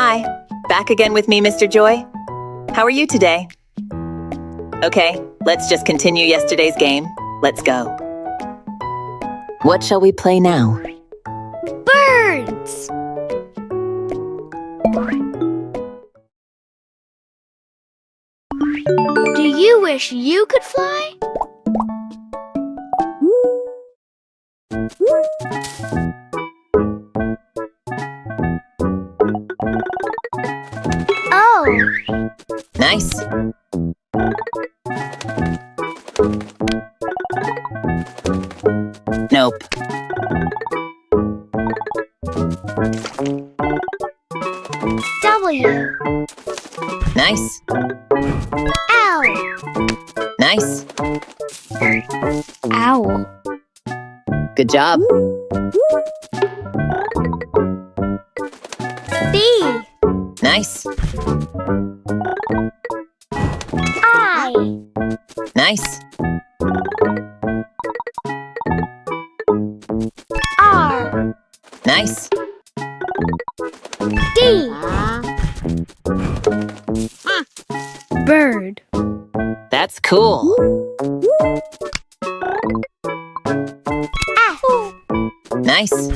Hi, back again with me, Mr. Joy. How are you today? Okay, let's just continue yesterday's game. Let's go. What shall we play now? Birds! Do you wish you could fly? Oh! Nice. Nope. W. Nice. Owl. Nice. Owl. Good job. B. Nice. I. Nice. R. Nice. D. Bird. That's cool. F. Nice.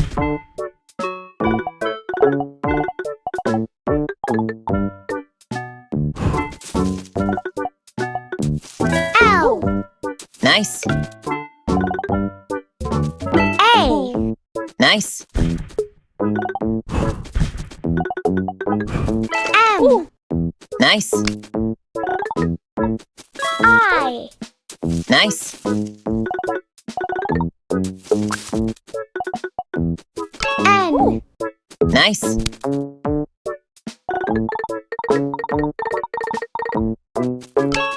L. Nice. A. Nice. M. Nice. I. Nice. N. Nice.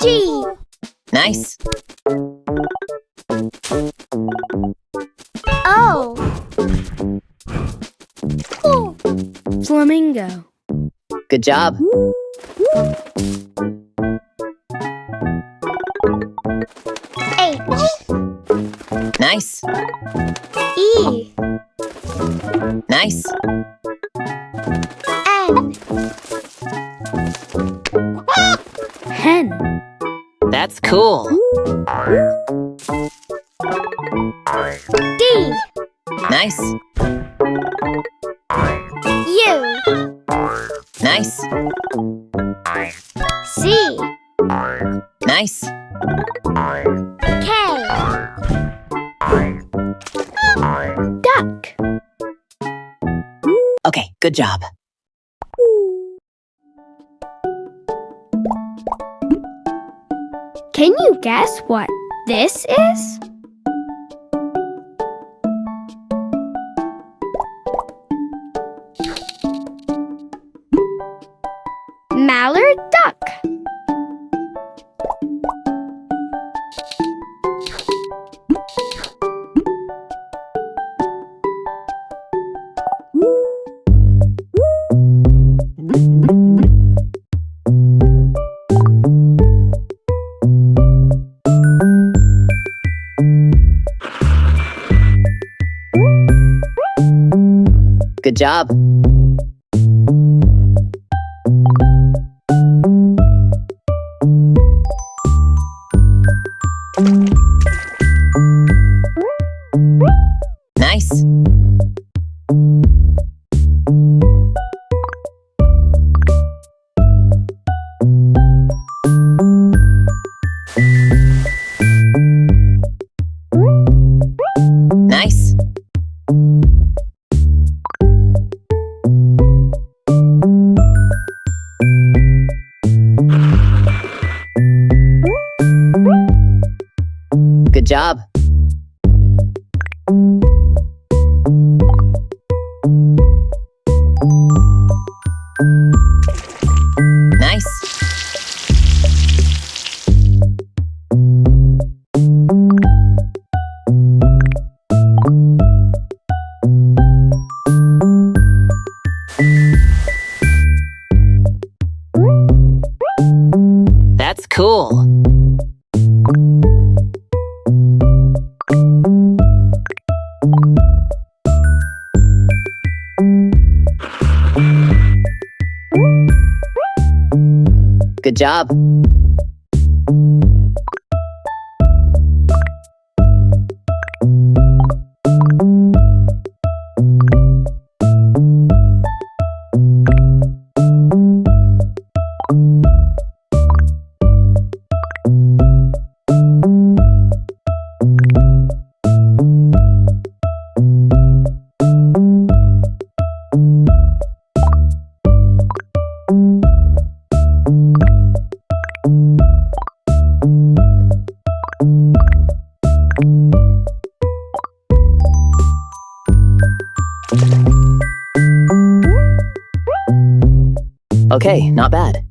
G. Nice. O. Flamingo. Good job. H. Nice. E. Nice. N. Hen. That's cool. D. Nice. U. Nice. C. Nice. K. Duck. Okay, good job. Can you guess what this is? Mallard duck. Good job. Nice. Nice. Good job. Nice. That's cool. Good job. Okay, not bad.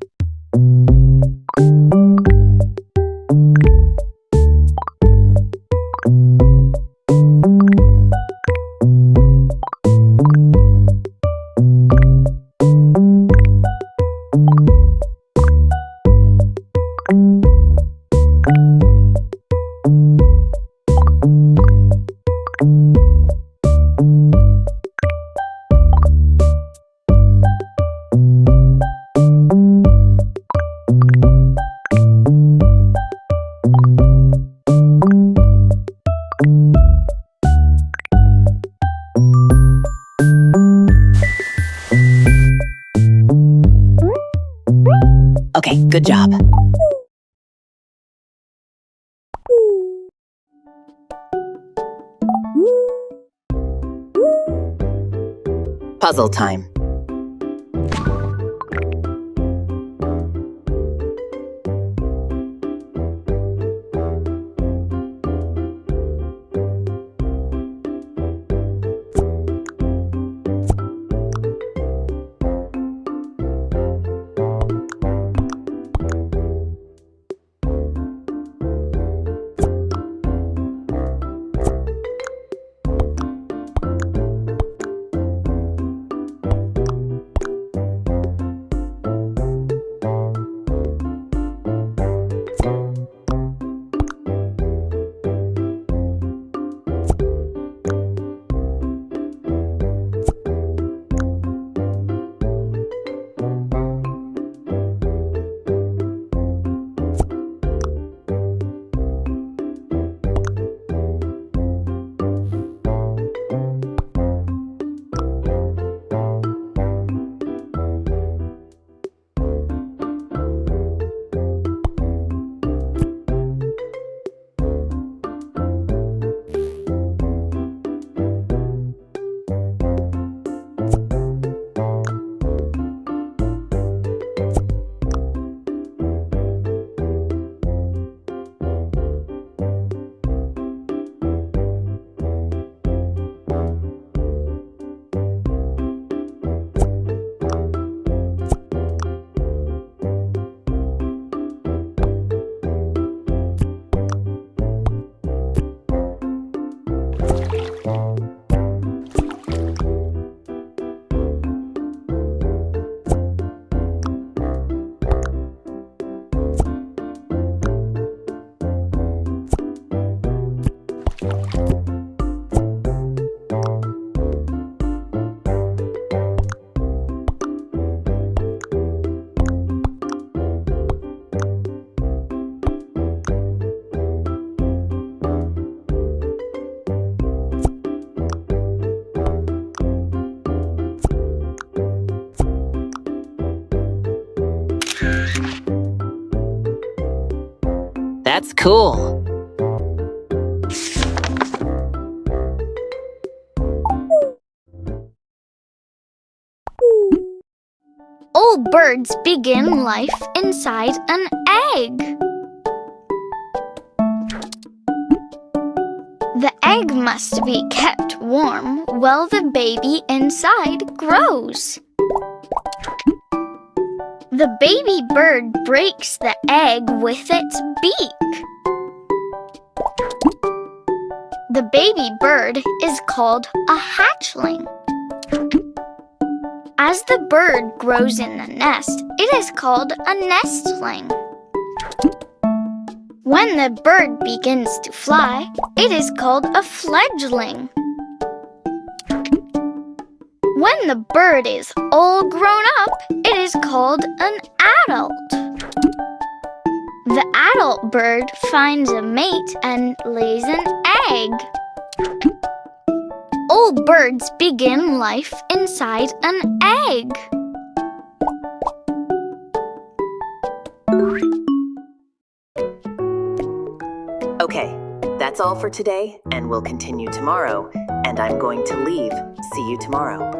Okay, good job. Puzzle time. That's cool. All birds begin life inside an egg. The egg must be kept warm while the baby inside grows. The baby bird breaks the egg with its beak. The baby bird is called a hatchling. As the bird grows in the nest, it is called a nestling. When the bird begins to fly, it is called a fledgling. When the bird is all grown up, it is called an adult. The adult bird finds a mate and lays an egg. All birds begin life inside an egg. Okay, that's all for today, and we'll continue tomorrow. And I'm going to leave. See you tomorrow.